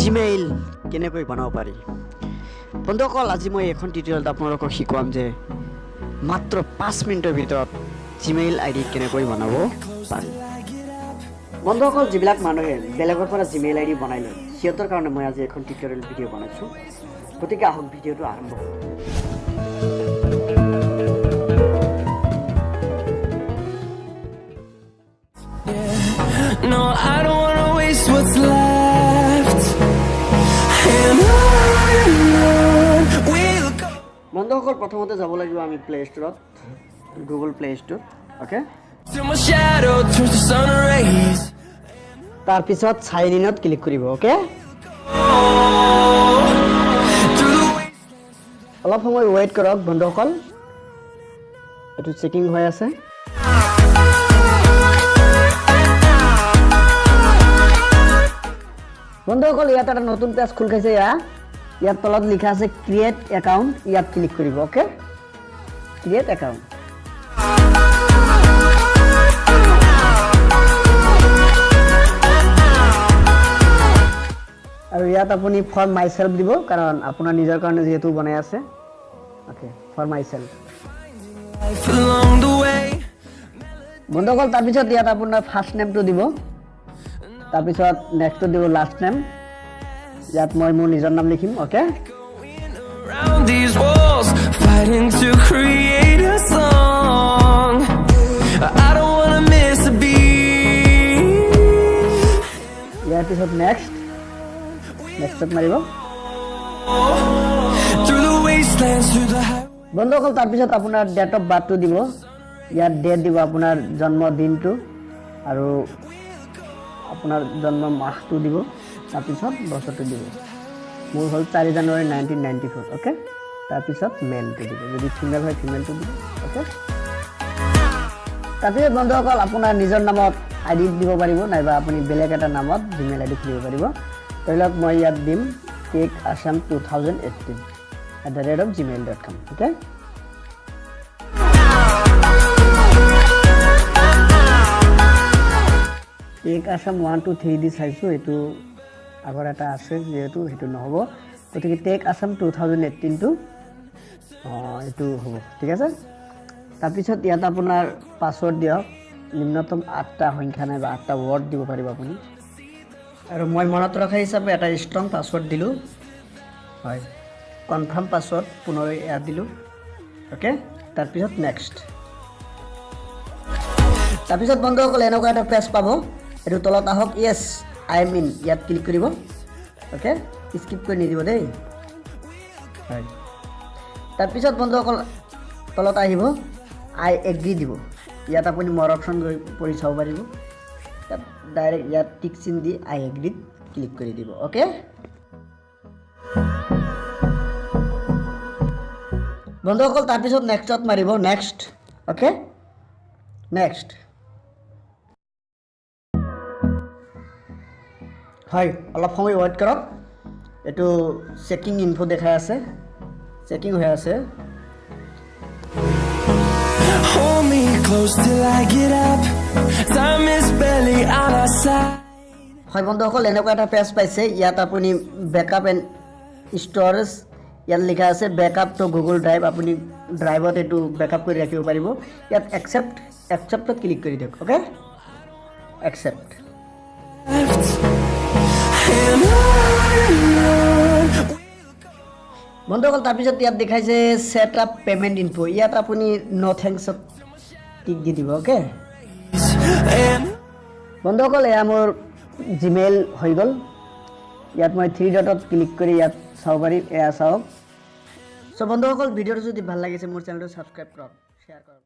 Gmail কেনেকৈ বনাব পাৰি। বন্ধুসকল, আজি মই এখন টিউটৰিয়েলত আপোনালোকক শিকাম যে মাত্ৰ 5 মিনিটৰ ভিতৰত জিমেইল আইডি কেনেকৈ বনাব পাৰি। বন্ধুসকল, যিবিলাক মানুহে বেলেগৰ পৰা জিমেইল আইডি বনাই লয় সিহঁতৰ কাৰণে মই আজি এখন টিউটৰিয়েল ভিডিঅ' বনাইছোঁ। গতিকে আহক ভিডিঅ'টো আৰম্ভ কৰোঁ। No, I don't wanna waste what's left. And on we'll go. বন্ধুসকল, প্ৰথমতে যাব লাগিব আমি প্লে ষ্টৰত, Google play store. Okay, Till my shadow turns to sun rays. তাৰপিছত চাইন ইনত ক্লিক কৰিব। Okay, Through the wastelands. অলপ সময় ৱেইট কৰক বন্ধুসকল, এইটো চেকিং হৈ আছে। বন্ধুসকল, ইয়াত এটা নতুন পেজ খোল খাইছে। ইয়াত তলত লিখা আছে ক্ৰিয়েট একাউণ্ট, ইয়াত ক্লিক কৰিব। Okay, create account. আৰু ইয়াত আপুনি ফৰ মাই চেল্ফ দিব, কাৰণ আপোনাৰ নিজৰ কাৰণে যিহেতু বনাই আছে। Okay, for myself. Life along the way. বন্ধুসকল, তাৰপিছত ইয়াত আপোনাৰ ফাৰ্ষ্ট নেমটো দিব, তাৰপিছত নেক্সটটো দিব লাষ্ট নেম। ইয়াত মই মোৰ নিজৰ নাম লিখিম। Okay, Going around these walls, fighting to create a song. I don't wanna miss a beat. ইয়াৰ পিছত নেক্সটত মাৰিব। Through the wastelands, through the highway. বন্ধুসকল, তাৰপিছত আপোনাৰ ডেট অফ বাৰ্থটো দিব। ইয়াত ডেট দিব আপোনাৰ জন্মদিনটো আৰু আপোনাৰ জন্ম মাহটো দিব, তাৰপিছত বছৰটো দিব। মোৰ হ'ল 4 জানুৱাৰী 1994। অ'কে, তাৰপিছত মেলটো দিব, যদি ফিমেল হয় ফিমেলটো দিব। অ'কে, তাৰপিছত বন্ধুসকল আপোনাৰ নিজৰ নামত আইডি দিব পাৰিব, নাইবা আপুনি বেলেগ এটা নামত জিমেইল আইডি খুলিব পাৰিব। ধৰি লওক মই ইয়াত দিম takeasam2018@gmail.com। অ'কে, takeasam 1 2 3 দি চাইছোঁ, এইটো আগৰ এটা আছে যিহেতু সেইটো নহ'ব, গতিকে takeasam 2018টো এইটো হ'ব। ঠিক আছে, তাৰপিছত ইয়াত আপোনাৰ পাছৱৰ্ড দিয়ক, নিম্নতম 8টা সংখ্যা নাইবা 8টা ৱৰ্ড দিব পাৰিব আপুনি। আৰু মই মনত ৰখা হিচাপে এটা ষ্ট্ৰং পাছৱৰ্ড দিলোঁ। হয়, কনফাৰ্ম পাছৱৰ্ড পুনৰ ইয়াত দিলোঁ। অ'কে, তাৰপিছত নেক্সট। তাৰপিছত বন্ধুসকল এনেকুৱা এটা পেজ পাব, এইটো তলত আহক, য়েছ আই এম ইন, ইয়াত ক্লিক কৰিব। অ'কে, স্কিপ কৰি নিদিব দেই। হয়, তাৰপিছত বন্ধুসকল তলত আহিব আই এগ্ৰি দিব। ইয়াত আপুনি মোৰ অপশ্যন গৈ পঢ়ি চাব পাৰিব। তাত ডাইৰেক্ট ইয়াত টিক চিন দি আই এগ্ৰিত ক্লিক কৰি দিব। অ'কে, বন্ধুসকল তাৰপিছত নেক্সটত মাৰিব, নেক্সট। Okay, next. হয়, অলপ সময় ৱেইট কৰক, এইটো চেকিং ইনফো দেখাই আছে, চেকিং হৈ আছে। Hold me close till I get up. Time is barely on our side. হয় বন্ধুসকল, এনেকুৱা এটা পেজ পাইছে। ইয়াত আপুনি বেকআপ এণ্ড ষ্ট'ৰেজ, ইয়াত লিখা আছে বেকআপ টু গুগল ড্ৰাইভ। আপুনি ড্ৰাইভত এইটো বেকআপ কৰি ৰাখিব পাৰিব। ইয়াত একচেপ্টত ক্লিক কৰি দিয়ক। Okay, accept. And on. বন্ধুসকল, তাৰপিছত ইয়াত দেখাইছে ছেট আপ পে'মেণ্ট ইনফো, ইয়াত আপুনি ন' থেংকছত টিক দি দিব। অ'কে, And বন্ধুসকল এয়া মোৰ জিমেইল হৈ গ'ল। ইয়াত মই 3 ডটত ক্লিক কৰি ইয়াত চাব পাৰিম, এয়া চাওক। চ' বন্ধুসকল, ভিডিঅ'টো যদি ভাল লাগিছে মোৰ চেনেলটো ছাবস্ক্ৰাইব কৰক, শ্বেয়াৰ কৰক।